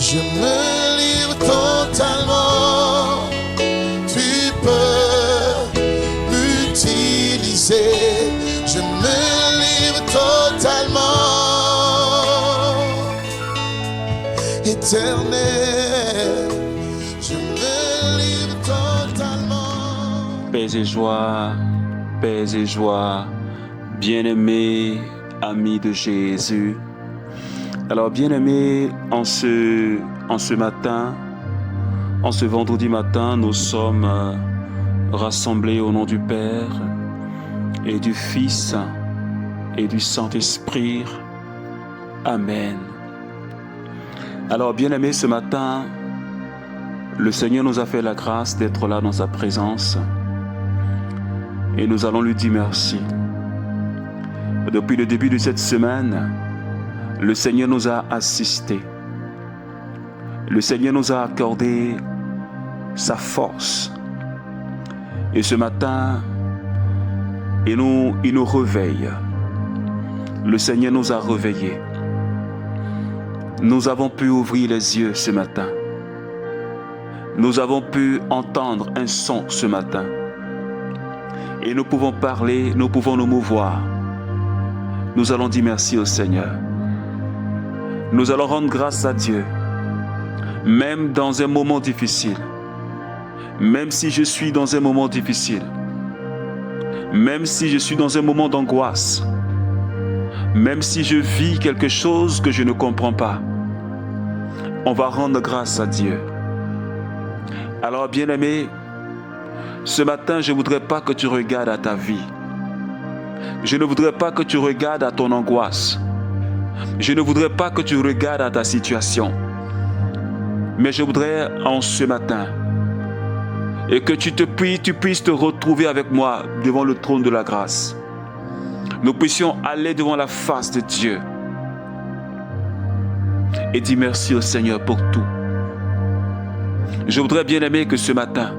Je me livre totalement. Tu peux m'utiliser. Je me livre totalement. Éternel, je me livre totalement. Paix et joie, bien-aimés, amis de Jésus. Alors, bien-aimés, en ce matin, en ce vendredi matin, nous sommes rassemblés au nom du Père et du Fils et du Saint-Esprit. Amen. Alors, bien-aimés, ce matin, le Seigneur nous a fait la grâce d'être là dans sa présence et nous allons lui dire merci. Depuis le début de cette semaine, le Seigneur nous a assistés. Le Seigneur nous a accordé sa force. Et ce matin, il nous réveille. Le Seigneur nous a réveillés. Nous avons pu ouvrir les yeux ce matin. Nous avons pu entendre un son ce matin. Et nous pouvons parler, nous pouvons nous mouvoir. Nous allons dire merci au Seigneur. Nous allons rendre grâce à Dieu, même dans un moment difficile, même si je suis dans un moment difficile, même si je suis dans un moment d'angoisse, même si je vis quelque chose que je ne comprends pas, on va rendre grâce à Dieu. Alors, bien-aimé, ce matin, je ne voudrais pas que tu regardes à ta vie. Je ne voudrais pas que tu regardes à ton angoisse. Je ne voudrais pas que tu regardes à ta situation. Mais je voudrais en ce matin et que tu puisses te retrouver avec moi devant le trône de la grâce. Nous puissions aller devant la face de Dieu et dire merci au Seigneur pour tout. Je voudrais bien aimer que ce matin,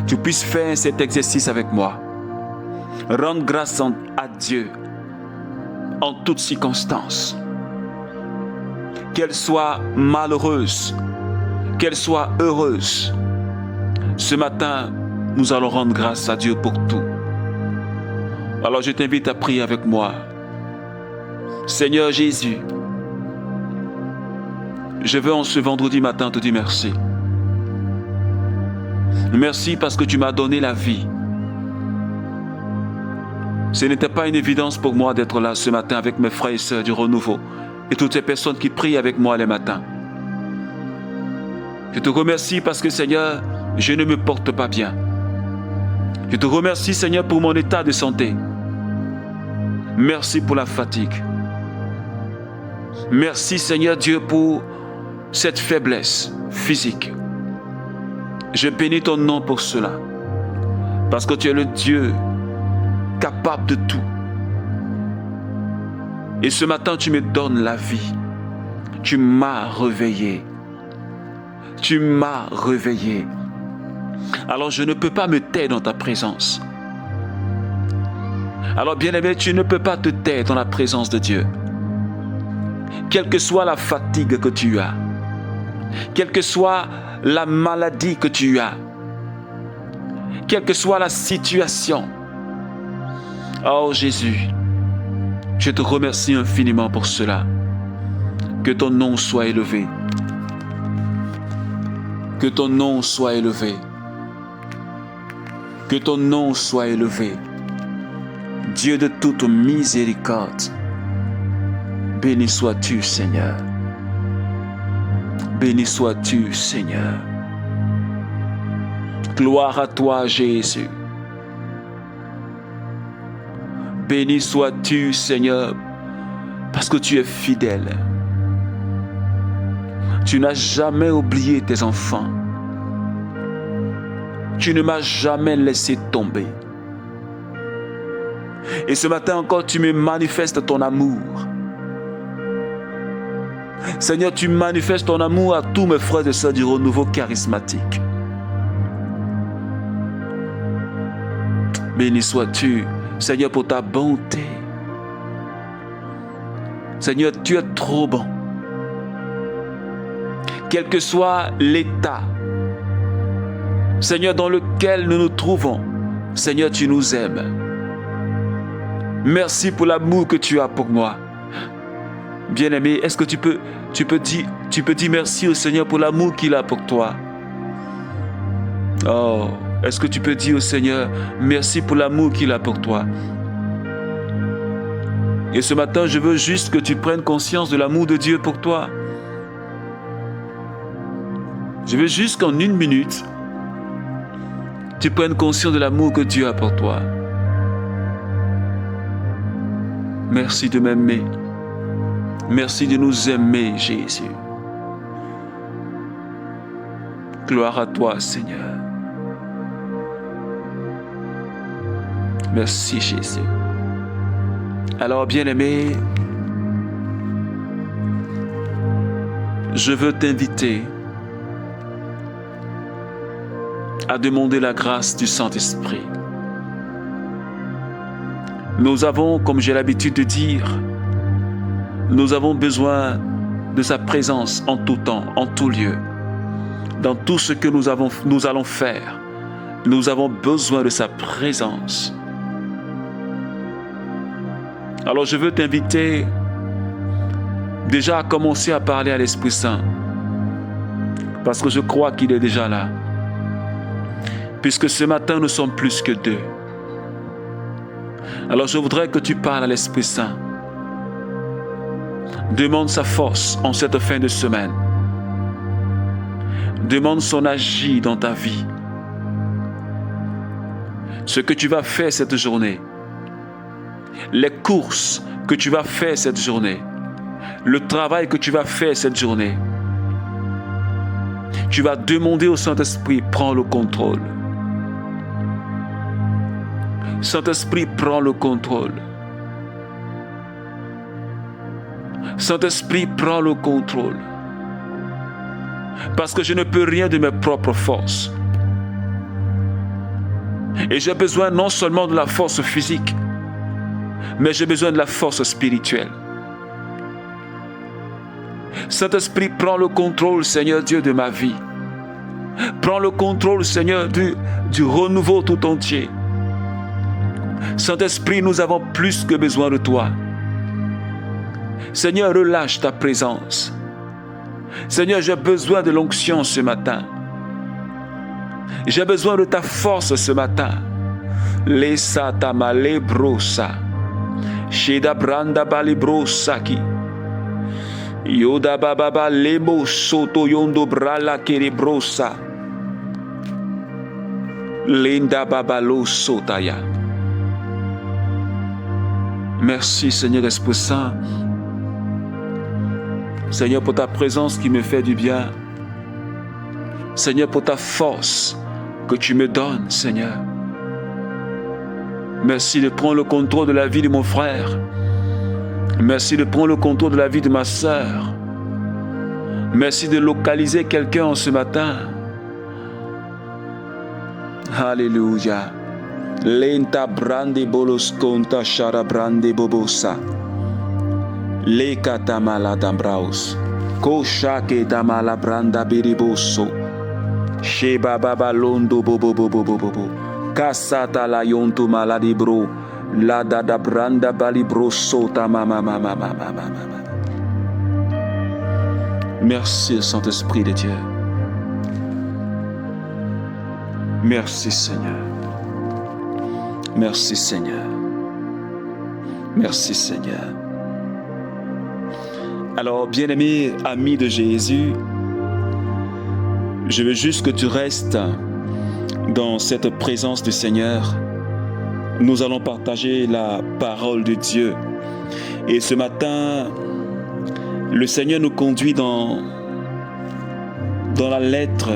tu puisses faire cet exercice avec moi. Rendre grâce à Dieu en toutes circonstances. Qu'elle soit malheureuse, qu'elle soit heureuse. Ce matin, nous allons rendre grâce à Dieu pour tout. Alors je t'invite à prier avec moi. Seigneur Jésus, je veux en ce vendredi matin te dire merci. Merci parce que tu m'as donné la vie. Ce n'était pas une évidence pour moi d'être là ce matin avec mes frères et sœurs du Renouveau et toutes ces personnes qui prient avec moi les matins. Je te remercie parce que Seigneur, je ne me porte pas bien. Je te remercie Seigneur pour mon état de santé. Merci pour la fatigue. Merci Seigneur Dieu pour cette faiblesse physique. Je bénis ton nom pour cela. Parce que tu es le Dieu capable de tout. Et ce matin, tu me donnes la vie. Tu m'as réveillé. Tu m'as réveillé. Alors je ne peux pas me taire dans ta présence. Alors bien-aimé, tu ne peux pas te taire dans la présence de Dieu. Quelle que soit la fatigue que tu as, quelle que soit la maladie que tu as, quelle que soit la situation, oh Jésus, je te remercie infiniment pour cela. Que ton nom soit élevé. Que ton nom soit élevé. Que ton nom soit élevé. Dieu de toute miséricorde, béni sois-tu, Seigneur. Béni sois-tu, Seigneur. Gloire à toi, Jésus. Béni sois-tu, Seigneur, parce que tu es fidèle. Tu n'as jamais oublié tes enfants. Tu ne m'as jamais laissé tomber. Et ce matin encore, tu me manifestes ton amour. Seigneur, tu manifestes ton amour à tous mes frères et sœurs du Renouveau charismatique. Béni sois-tu, Seigneur, pour ta bonté. Seigneur, tu es trop bon. quel que soit l'état, Seigneur, dans lequel nous nous trouvons, Seigneur, tu nous aimes. Merci pour l'amour que tu as pour moi. Bien-aimé, est-ce que tu peux dire merci au Seigneur pour l'amour qu'il a pour toi? Oh, est-ce que tu peux dire au Seigneur merci pour l'amour qu'il a pour toi? Et ce matin, je veux juste que tu prennes conscience de l'amour de Dieu pour toi. Je veux juste qu'en 1 minute, tu prennes conscience de l'amour que Dieu a pour toi. Merci de m'aimer. Merci de nous aimer, Jésus. Gloire à toi, Seigneur. Merci, Jésus. Alors, bien-aimé, je veux t'inviter à demander la grâce du Saint-Esprit. Nous avons, comme j'ai l'habitude de dire, nous avons besoin de sa présence en tout temps, en tout lieu. Dans tout ce que nous allons faire, nous avons besoin de sa présence. Alors je veux t'inviter déjà à commencer à parler à l'Esprit Saint, parce que je crois qu'il est déjà là. Puisque ce matin, nous sommes plus que 2. Alors je voudrais que tu parles à l'Esprit Saint. Demande sa force en cette fin de semaine. Demande son agir dans ta vie. Ce que tu vas faire cette journée. Les courses que tu vas faire cette journée. Le travail que tu vas faire cette journée. Tu vas demander au Saint-Esprit, prends le contrôle. Saint-Esprit, prends le contrôle. Saint-Esprit, prends le contrôle. Parce que je ne peux rien de mes propres forces. Et j'ai besoin non seulement de la force physique, mais j'ai besoin de la force spirituelle. Saint-Esprit, prends le contrôle, Seigneur Dieu, de ma vie. Prends le contrôle, Seigneur, du renouveau tout entier. Saint-Esprit, nous avons plus que besoin de toi. Seigneur, relâche ta présence. Seigneur, j'ai besoin de l'onction ce matin. J'ai besoin de ta force ce matin. Lesa tamale brosa. Sheda branda bali brosaki. Yoda bababa lebo soto yondo brala kere brosa. Lenda babalo sotaya. Merci Seigneur Esprit Saint. Seigneur pour ta présence qui me fait du bien. Seigneur pour ta force que tu me donnes, Seigneur. Merci de prendre le contrôle de la vie de mon frère. Merci de prendre le contrôle de la vie de ma sœur. Merci de localiser quelqu'un en ce matin. Alléluia. Lenta brande bolos conta shara brande bobosa. Le katamala dambraus. Koshake damala branda biriboso. Sheba baba londo bobo bobo bobo. Kasata la yonto maladi bro. La dada branda balibro sota mama mama mama mama. Merci Saint-Esprit de Dieu. Merci Seigneur. Merci Seigneur. Merci Seigneur. Alors, bien-aimé ami de Jésus, je veux juste que tu restes dans cette présence du Seigneur. Nous allons partager la parole de Dieu. Et ce matin, le Seigneur nous conduit dans la lettre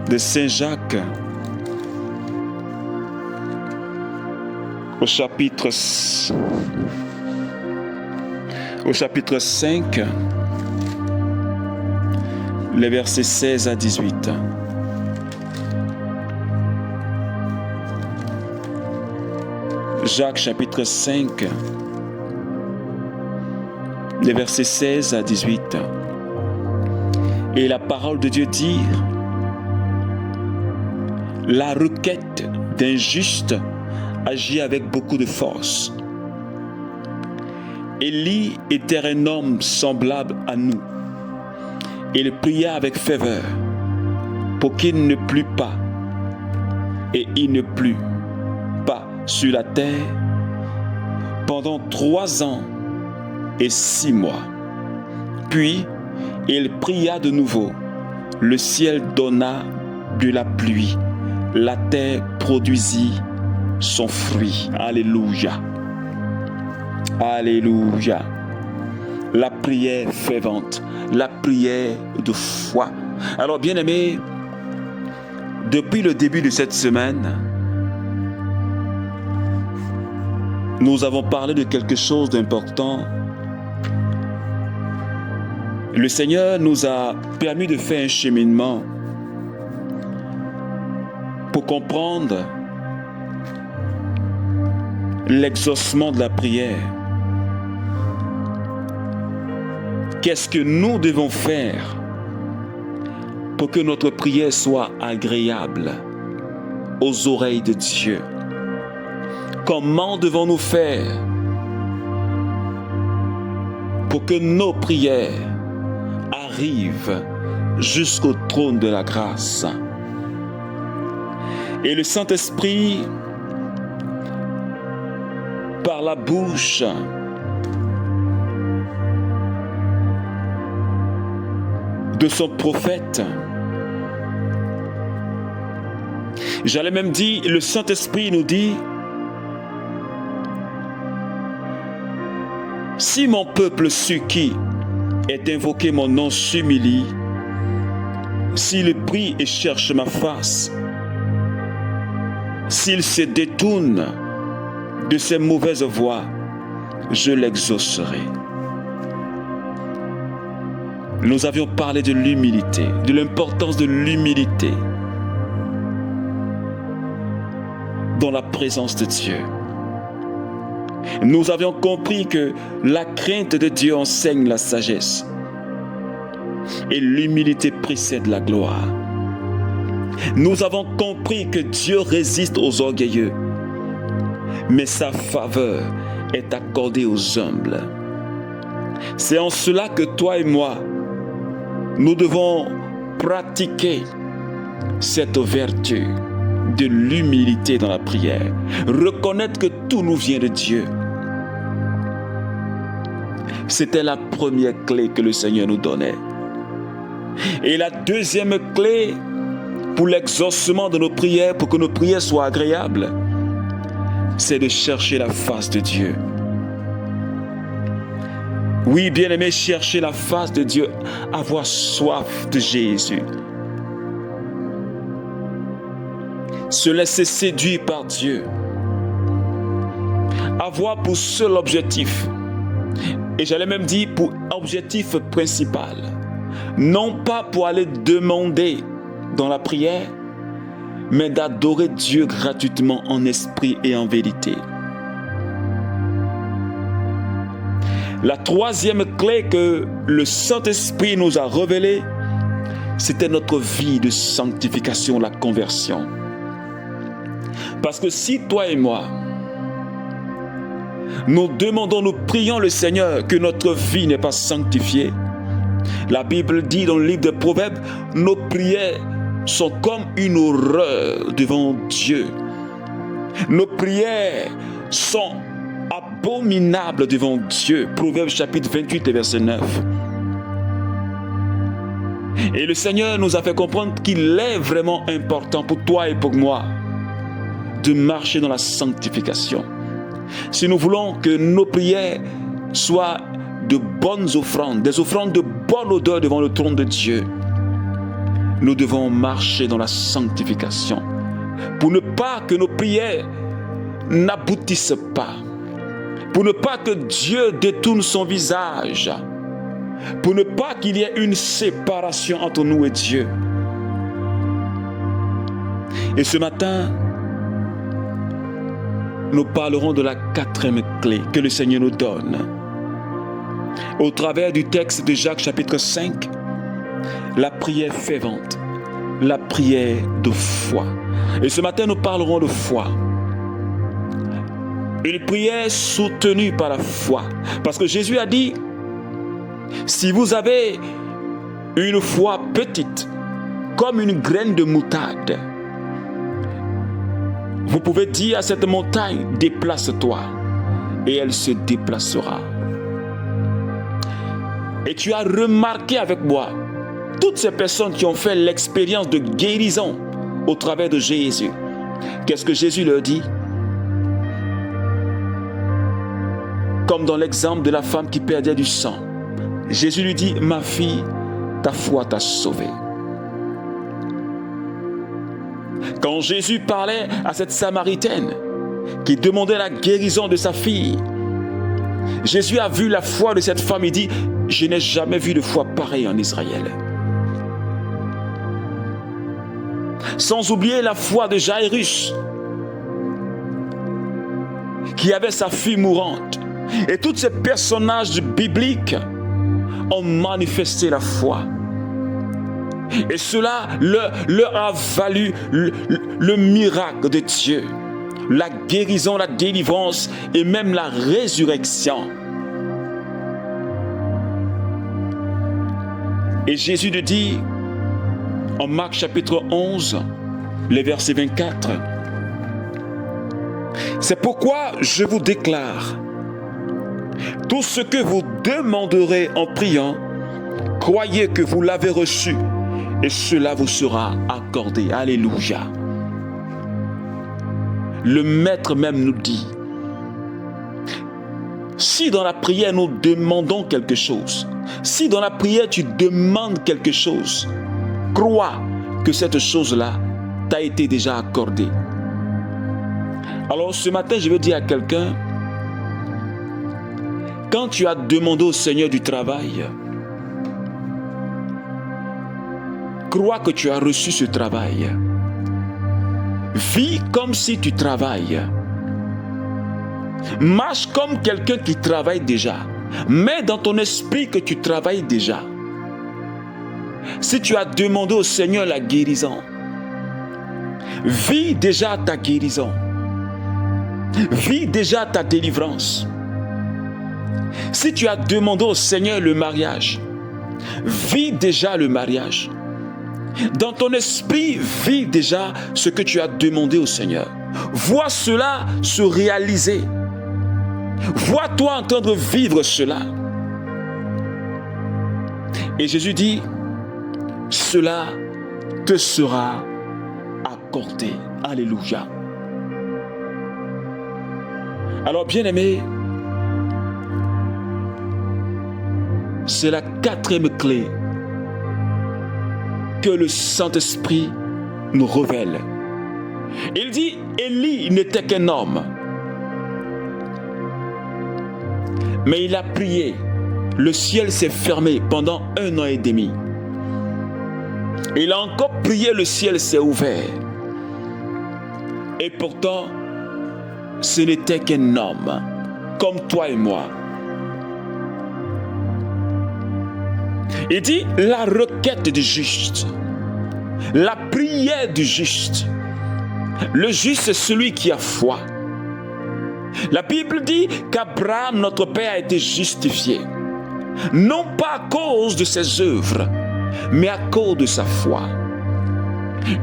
de Saint Jacques, au chapitre 5, les versets 16 à 18. Jacques chapitre 5, les versets 16 à 18. Et la parole de Dieu dit, la requête d'un juste agit avec beaucoup de force. Élie était un homme semblable à nous. Il pria avec ferveur pour qu'il ne plût pas. Et il ne plut pas sur la terre pendant 3 ans et 6 mois. Puis, il pria de nouveau. Le ciel donna de la pluie. La terre produisit son fruit. Alléluia. Alléluia. La prière fervente, la prière de foi. Alors, bien-aimés, depuis le début de cette semaine, nous avons parlé de quelque chose d'important. Le Seigneur nous a permis de faire un cheminement pour comprendre l'exaucement de la prière. Qu'est-ce que nous devons faire pour que notre prière soit agréable aux oreilles de Dieu? Comment devons-nous faire pour que nos prières arrivent jusqu'au trône de la grâce? Et le Saint-Esprit, par la bouche de son prophète, j'allais même dire, le Saint-Esprit nous dit, si mon peuple sur qui est invoqué mon nom s'humilie, s'il prie et cherche ma face, s'il se détourne de ses mauvaises voies, je l'exaucerai. Nous avions parlé de l'humilité, de l'importance de l'humilité dans la présence de Dieu. Nous avions compris que la crainte de Dieu enseigne la sagesse et l'humilité précède la gloire. Nous avons compris que Dieu résiste aux orgueilleux, mais sa faveur est accordée aux humbles. C'est en cela que toi et moi, nous devons pratiquer cette vertu de l'humilité dans la prière. Reconnaître que tout nous vient de Dieu. C'était la première clé que le Seigneur nous donnait. Et la deuxième clé pour l'exaucement de nos prières, pour que nos prières soient agréables, c'est de chercher la face de Dieu. Oui, bien-aimé, chercher la face de Dieu, avoir soif de Jésus. Se laisser séduire par Dieu. Avoir pour seul objectif, et j'allais même dire pour objectif principal, non pas pour aller demander dans la prière, mais d'adorer Dieu gratuitement en esprit et en vérité. La troisième clé que le Saint-Esprit nous a révélée, c'était notre vie de sanctification, la conversion. Parce que si toi et moi, nous demandons, nous prions le Seigneur que notre vie n'est pas sanctifiée, la Bible dit dans le livre des Proverbes, nos prières sont comme une horreur devant Dieu. Nos prières sont abominables devant Dieu. Proverbes chapitre 28 et verset 9. Et le Seigneur nous a fait comprendre qu'il est vraiment important pour toi et pour moi de marcher dans la sanctification. Si nous voulons que nos prières soient de bonnes offrandes, des offrandes de bonne odeur devant le trône de Dieu, nous devons marcher dans la sanctification pour ne pas que nos prières n'aboutissent pas, pour ne pas que Dieu détourne son visage, pour ne pas qu'il y ait une séparation entre nous et Dieu. Et ce matin, nous parlerons de la quatrième clé que le Seigneur nous donne. au travers du texte de Jacques chapitre 5, la prière fervente, la prière de foi. Et ce matin, nous parlerons de foi. Une prière soutenue par la foi. Parce que Jésus a dit, si vous avez une foi petite, comme une graine de moutarde, vous pouvez dire à cette montagne, déplace-toi, et elle se déplacera. Et tu as remarqué avec moi, toutes ces personnes qui ont fait l'expérience de guérison au travers de Jésus, qu'est-ce que Jésus leur dit? Comme dans l'exemple de la femme qui perdait du sang, Jésus lui dit, ma fille, ta foi t'a sauvée. Quand Jésus parlait à cette Samaritaine qui demandait la guérison de sa fille, Jésus a vu la foi de cette femme et dit, je n'ai jamais vu de foi pareille en Israël. Sans oublier la foi de Jairus, qui avait sa fille mourante. Et tous ces personnages bibliques ont manifesté la foi. Et cela leur a valu le miracle de Dieu, la guérison, la délivrance et même la résurrection. Et Jésus le dit en Marc chapitre 11, les versets 24. C'est pourquoi je vous déclare, tout ce que vous demanderez en priant, croyez que vous l'avez reçu et cela vous sera accordé. Alléluia. Le Maître même nous dit, si dans la prière nous demandons quelque chose, si dans la prière tu demandes quelque chose, crois que cette chose-là t'a été déjà accordée. Alors ce matin, je veux dire à quelqu'un, quand tu as demandé au Seigneur du travail, crois que tu as reçu ce travail. Vis comme si tu travailles. Marche comme quelqu'un qui travaille déjà. Mets dans ton esprit que tu travailles déjà. Si tu as demandé au Seigneur la guérison, vis déjà ta guérison. Vis déjà ta délivrance. Si tu as demandé au Seigneur le mariage, vis déjà le mariage. Dans ton esprit, vis déjà ce que tu as demandé au Seigneur. Vois cela se réaliser. Vois-toi en train de vivre cela. Et Jésus dit, cela te sera accordé. Alléluia. Alors, bien-aimé, c'est la quatrième clé que le Saint-Esprit nous révèle. Il dit, Élie n'était qu'un homme, mais il a prié. Le ciel s'est fermé pendant 1 an et demi. Il a encore prié, le ciel s'est ouvert. Et pourtant, ce n'était qu'un homme, comme toi et moi. Il dit, la requête du juste, la prière du juste. Le juste, c'est celui qui a foi. La Bible dit qu'Abraham, notre père, a été justifié, non pas à cause de ses œuvres, mais à cause de sa foi.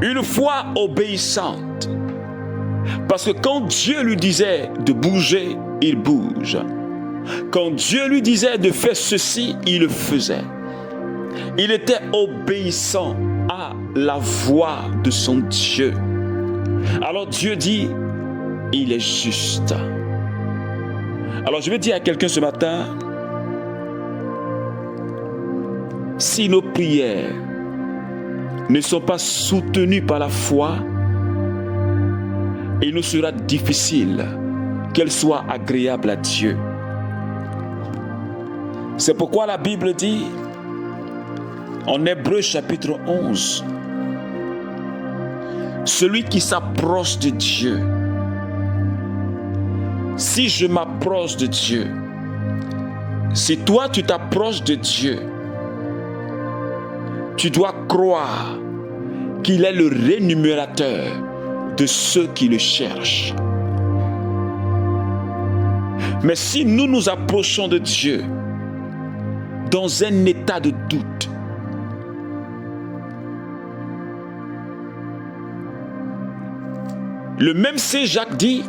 Une foi obéissante. Parce que quand Dieu lui disait de bouger, il bouge. Quand Dieu lui disait de faire ceci, il le faisait. Il était obéissant à la voix de son Dieu. Alors Dieu dit, il est juste. Alors je vais dire à quelqu'un ce matin, si nos prières ne sont pas soutenues par la foi, il nous sera difficile qu'elles soient agréables à Dieu. C'est pourquoi la Bible dit, en Hébreux chapitre 11, celui qui s'approche de Dieu, si je m'approche de Dieu, Si toi tu t'approches de Dieu, tu dois croire qu'il est le rémunérateur de ceux qui le cherchent. Mais si nous nous approchons de Dieu dans un état de doute, le même Saint Jacques dit,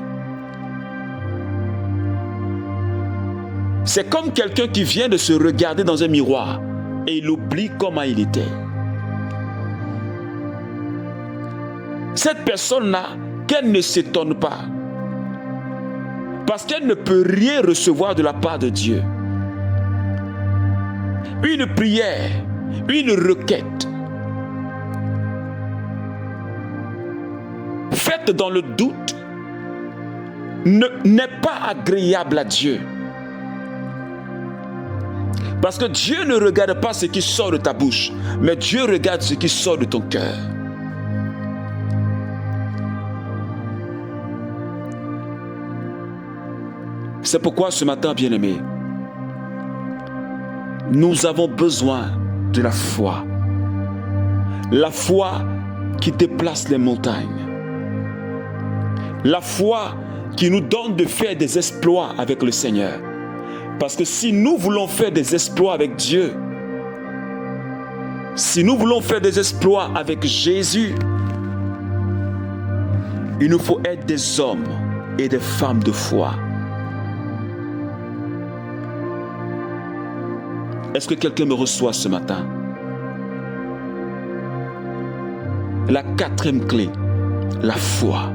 c'est comme quelqu'un qui vient de se regarder dans un miroir et il oublie comment il était. Cette personne-là, qu'elle ne s'étonne pas, parce qu'elle ne peut rien recevoir de la part de Dieu. Une prière, une requête, faite dans le doute, n'est pas agréable à Dieu. Parce que Dieu ne regarde pas ce qui sort de ta bouche, mais Dieu regarde ce qui sort de ton cœur. C'est pourquoi ce matin, bien-aimés, nous avons besoin de la foi. La foi qui déplace les montagnes. La foi qui nous donne de faire des exploits avec le Seigneur. Parce que si nous voulons faire des exploits avec Dieu, si nous voulons faire des exploits avec Jésus, il nous faut être des hommes et des femmes de foi. Est-ce que quelqu'un me reçoit ce matin? La quatrième clé, la foi.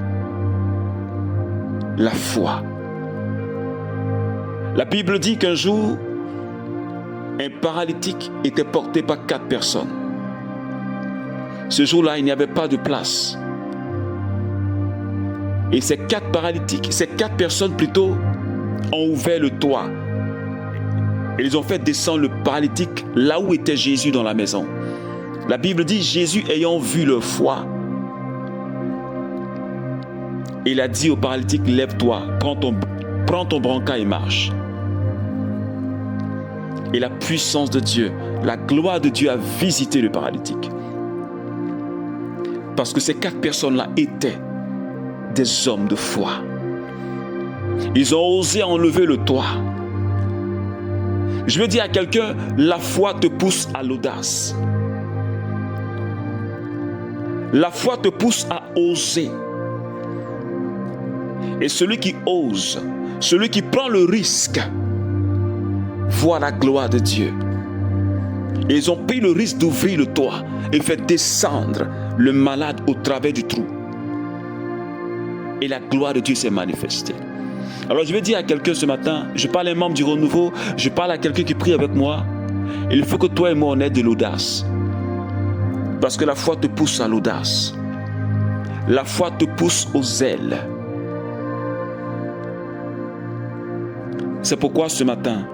La foi. La Bible dit qu'un jour, un paralytique était porté par 4 personnes. Ce jour-là, il n'y avait pas de place. Et ces 4 paralytiques, ces 4 personnes plutôt, ont ouvert le toit. Et ils ont fait descendre le paralytique là où était Jésus dans la maison. La Bible dit, Jésus ayant vu leur foi, il a dit au paralytique, lève-toi, prends ton brancard et marche. Et la puissance de Dieu, la gloire de Dieu a visité le paralytique. Parce que ces 4 personnes-là étaient des hommes de foi. Ils ont osé enlever le toit. Je veux dire à quelqu'un, la foi te pousse à l'audace. La foi te pousse à oser. Et celui qui ose, celui qui prend le risque, voit la gloire de Dieu. Et ils ont pris le risque d'ouvrir le toit et faire descendre le malade au travers du trou. Et la gloire de Dieu s'est manifestée. Alors je vais dire à quelqu'un ce matin, je parle à un membre du Renouveau, je parle à quelqu'un qui prie avec moi. Il faut que toi et moi on ait de l'audace. Parce que la foi te pousse à l'audace. La foi te pousse au zèle. C'est pourquoi ce matin,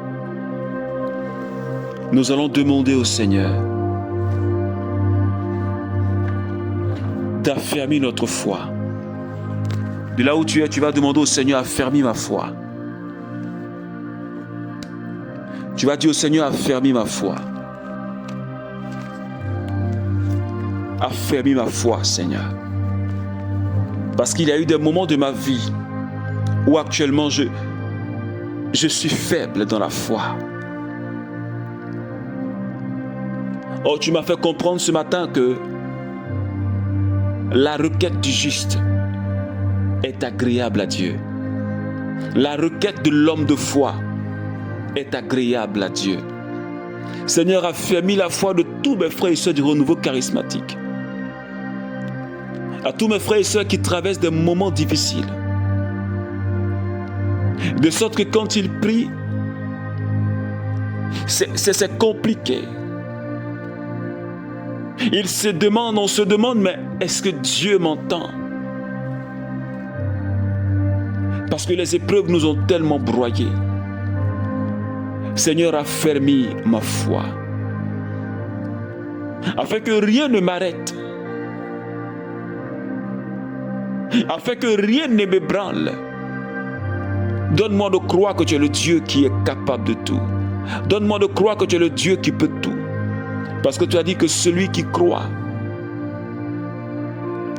nous allons demander au Seigneur d'affermir notre foi. De là où tu es, tu vas demander au Seigneur, affermis ma foi. Tu vas dire au Seigneur, affermis ma foi. Affermis ma foi, Seigneur. Parce qu'il y a eu des moments de ma vie où actuellement je suis faible dans la foi. Oh, tu m'as fait comprendre ce matin que la requête du juste est agréable à Dieu. La requête de l'homme de foi est agréable à Dieu. Seigneur, affermis la foi de tous mes frères et sœurs du renouveau charismatique. À tous mes frères et sœurs qui traversent des moments difficiles. De sorte que quand ils prient, c'est compliqué. Ils se demandent, on se demande, mais est-ce que Dieu m'entend? Parce que les épreuves nous ont tellement broyés. Seigneur, affermis ma foi. Afin que rien ne m'arrête. Afin que rien ne m'ébranle. Donne-moi de croire que tu es le Dieu qui est capable de tout. Donne-moi de croire que tu es le Dieu qui peut tout. Parce que tu as dit que celui qui croit,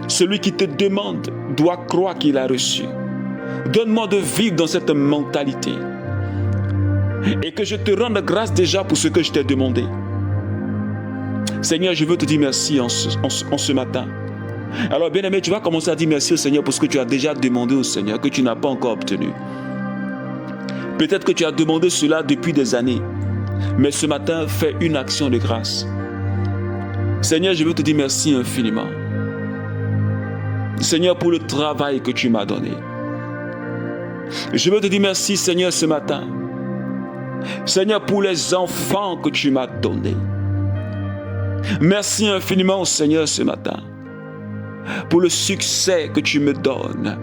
celui qui te demande, doit croire qu'il a reçu. Donne-moi de vivre dans cette mentalité. Et que je te rende grâce déjà pour ce que je t'ai demandé. Seigneur, je veux te dire merci en ce matin. Alors, bien-aimé, tu vas commencer à dire merci au Seigneur pour ce que tu as déjà demandé au Seigneur, que tu n'as pas encore obtenu. Peut-être que tu as demandé cela depuis des années. Mais ce matin, fais une action de grâce. Seigneur, je veux te dire merci infiniment. Seigneur, pour le travail que tu m'as donné. Je veux te dire merci, Seigneur, ce matin. Seigneur, pour les enfants que tu m'as donnés. Merci infiniment, Seigneur, ce matin. Pour le succès que tu me donnes.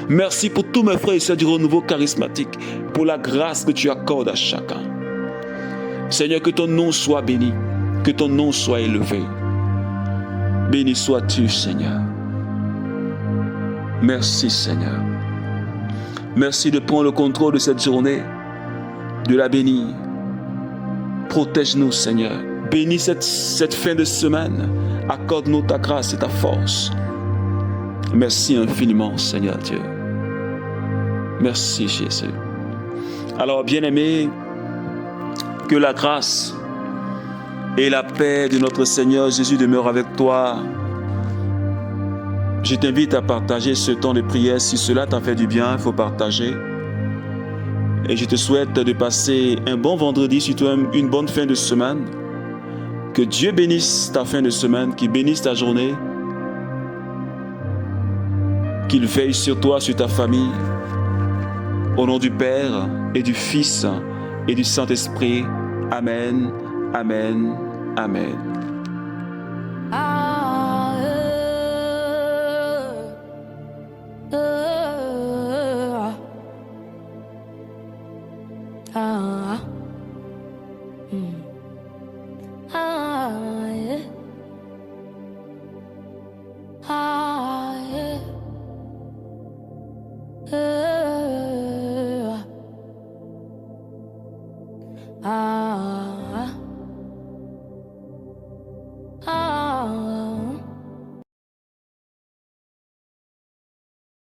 Merci pour tous mes frères et sœurs du renouveau charismatique. Pour la grâce que tu accordes à chacun. Seigneur, que ton nom soit béni. Que ton nom soit élevé. Béni sois-tu, Seigneur. Merci, Seigneur. Merci de prendre le contrôle de cette journée, de la bénir. Protège-nous, Seigneur. Bénis cette fin de semaine. Accorde-nous ta grâce et ta force. Merci infiniment, Seigneur Dieu. Merci, Jésus. Alors, bien-aimé, que la grâce et la paix de notre Seigneur Jésus demeurent avec toi. Je t'invite à partager ce temps de prière. Si cela t'a fait du bien, il faut partager. Et je te souhaite de passer un bon vendredi, surtout une bonne fin de semaine. Que Dieu bénisse ta fin de semaine, qu'il bénisse ta journée. Qu'il veille sur toi, sur ta famille. Au nom du Père et du Fils et du Saint-Esprit. Amen, amen, amen. Ah